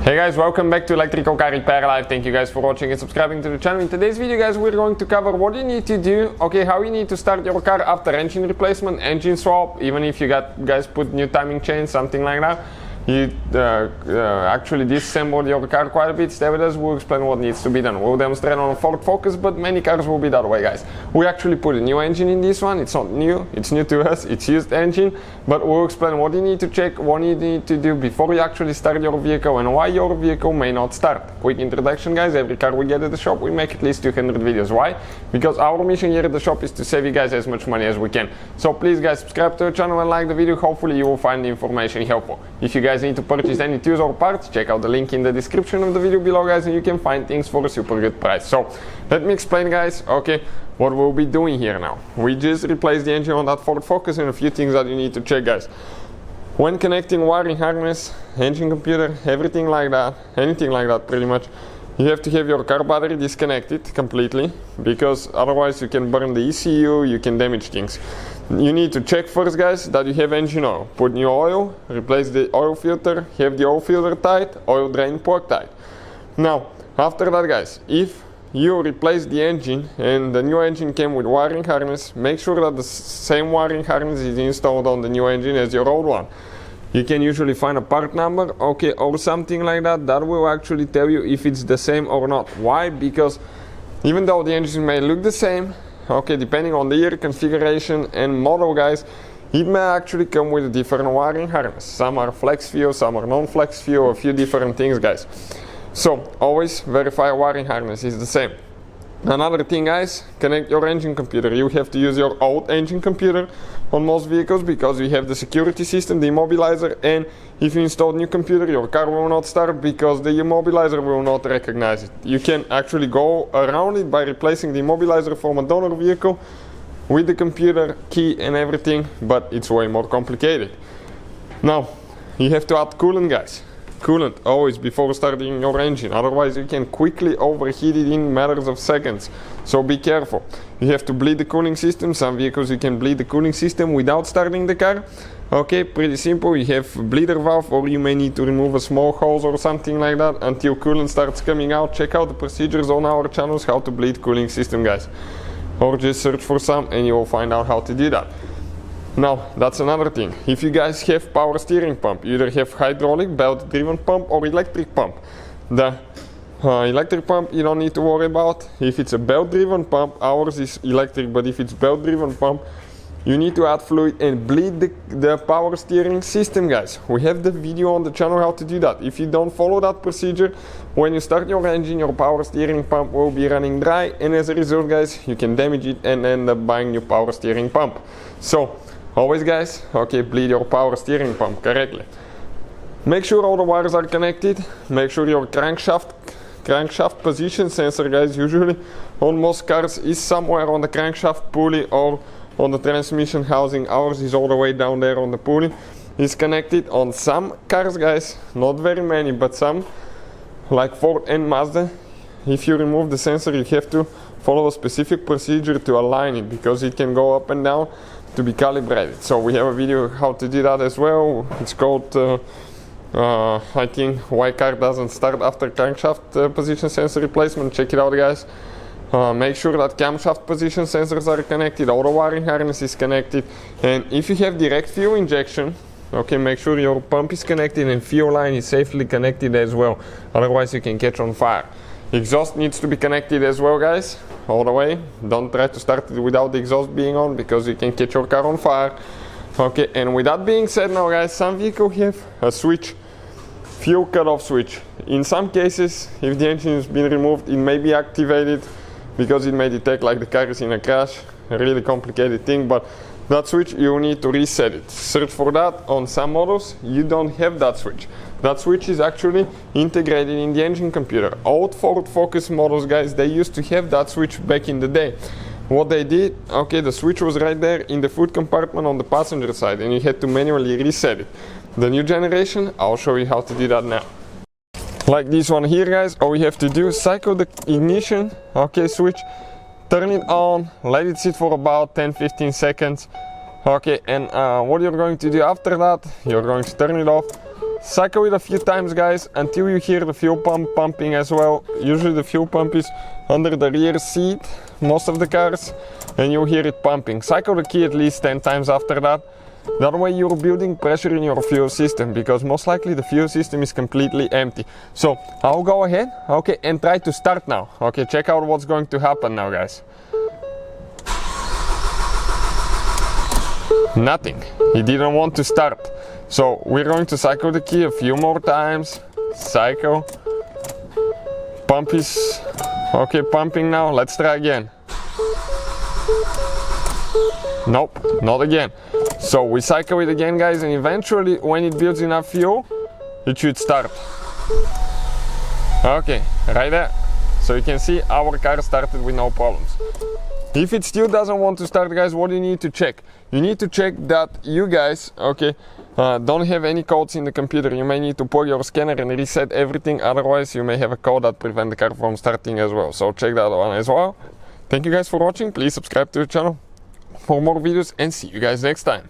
Hey guys, welcome back to Electrical Car Repair Live. Thank you guys for watching and subscribing to the channel. In today's video guys, we're going to cover what you need to do, how you need to start your car after engine replacement, engine swap, even if you guys put new timing chains, something like that. You actually disassembled your car quite a bit. Stay with us, we'll explain what needs to be done. We'll demonstrate on a Ford Focus, but many cars will be that way, guys. We actually put a new engine in this one. It's not new, it's new to us, it's used engine, but we'll explain what you need to check, what you need to do before you actually start your vehicle and why your vehicle may not start. Quick introduction, guys. Every car we get at the shop, we make at least 200 videos. Why? Because our mission here at the shop is to save you guys as much money as we can. So please guys, subscribe to the channel and like the video. Hopefully you will find the information helpful. If you guys need to purchase any tools or parts, check out the link in the description of the video below, guys, and you can find things for a super good price. So let me explain, guys, what we'll be doing here now. We just replaced the engine on that Ford Focus, and a few things that you need to check, guys. When connecting wiring harness, engine computer, everything like that, anything like that pretty much, you have to have your car battery disconnected completely, because otherwise you can burn the ECU, you can damage things. You need to check first, guys, that you have engine oil. Put new oil, replace the oil filter, have the oil filter tight, oil drain plug tight. Now, after that, guys, if you replace the engine and the new engine came with wiring harness, make sure that the same wiring harness is installed on the new engine as your old one. You can usually find a part number, or something like that. That will actually tell you if it's the same or not. Why? Because even though the engine may look the same, depending on the year, configuration and model, guys, it may actually come with a different wiring harness. Some are flex fuel, some are non-flex fuel, a few different things, guys. So always verify wiring harness is the same. Another thing, guys, connect your engine computer. You have to use your old engine computer on most vehicles because you have the security system, the immobilizer, and if you install new computer, your car will not start because the immobilizer will not recognize it. You can actually go around it by replacing the immobilizer from a donor vehicle with the computer, key and everything, but it's way more complicated. Now, you have to add coolant, guys. Coolant always before starting your engine, otherwise you can quickly overheat it in matters of seconds, so be careful. You have to bleed the cooling system. Some vehicles you can bleed the cooling system without starting the car. Pretty simple. You have a bleeder valve, or you may need to remove a small hose or something like that until coolant starts coming out. Check out the procedures on our channels how to bleed cooling system, guys, or just search for some and you will find out how to do that. Now, that's another thing. If you guys have power steering pump, you either have hydraulic, belt-driven pump or electric pump. The electric pump you don't need to worry about. If it's a belt-driven pump, ours is electric, but if it's belt-driven pump, you need to add fluid and bleed the power steering system, guys. We have the video on the channel how to do that. If you don't follow that procedure, when you start your engine, your power steering pump will be running dry, and as a result, guys, you can damage it and end up buying new power steering pump. So always, guys, bleed your power steering pump correctly. Make sure all the wires are connected. Make sure your crankshaft position sensor, guys, usually on most cars is somewhere on the crankshaft pulley or on the transmission housing. Ours is all the way down there on the pulley. It's connected on some cars, guys, not very many, but some, like Ford and Mazda. If you remove the sensor, you have to follow a specific procedure to align it, because it can go up and down to be calibrated. So we have a video how to do that as well. It's called I think why car doesn't start after crankshaft position sensor replacement. Check it out, guys. Make sure that camshaft position sensors are connected, all the wiring harness is connected, and if you have direct fuel injection, make sure your pump is connected and fuel line is safely connected as well, otherwise you can catch on fire. Exhaust needs to be connected as well, guys, all the way. Don't try to start it without the exhaust being on, because you can catch your car on fire. And with that being said, now, guys, some vehicles have a switch, fuel cutoff switch. In some cases, if the engine has been removed, it may be activated because it may detect like the car is in a crash. A really complicated thing, but that switch you need to reset it. Search for that. On some models you don't have that switch. That switch is actually integrated in the engine computer. Old Ford Focus models, guys, they used to have that switch back in the day. What they did, the switch was right there in the food compartment on the passenger side, and you had to manually reset it. The new generation, I'll show you how to do that now. Like this one here, guys, all we have to do is cycle the ignition, switch, turn it on, let it sit for about 10-15 seconds. And what you're going to do after that, you're going to turn it off, cycle it a few times, guys, until you hear the fuel pump pumping as well. Usually the fuel pump is under the rear seat, most of the cars, and you'll hear it pumping. Cycle the key at least 10 times after that. That way you're building pressure in your fuel system, because most likely the fuel system is completely empty. So I'll go ahead, okay, and try to start now. Okay, check out what's going to happen now, guys. Nothing. He didn't want to start. So we're going to cycle the key a few more times. Cycle. Pump is okay, pumping now. Let's try again. Nope, not again. So we cycle it again, guys, and eventually when it builds enough fuel, it should start. Okay, right there. So you can see our car started with no problems. If it still doesn't want to start, guys, what do you need to check? You need to check that you guys, okay, don't have any codes in the computer. You may need to pull your scanner and reset everything, otherwise you may have a code that prevents the car from starting as well. So check that one as well. Thank you guys for watching. Please subscribe to the channel for more videos and see you guys next time.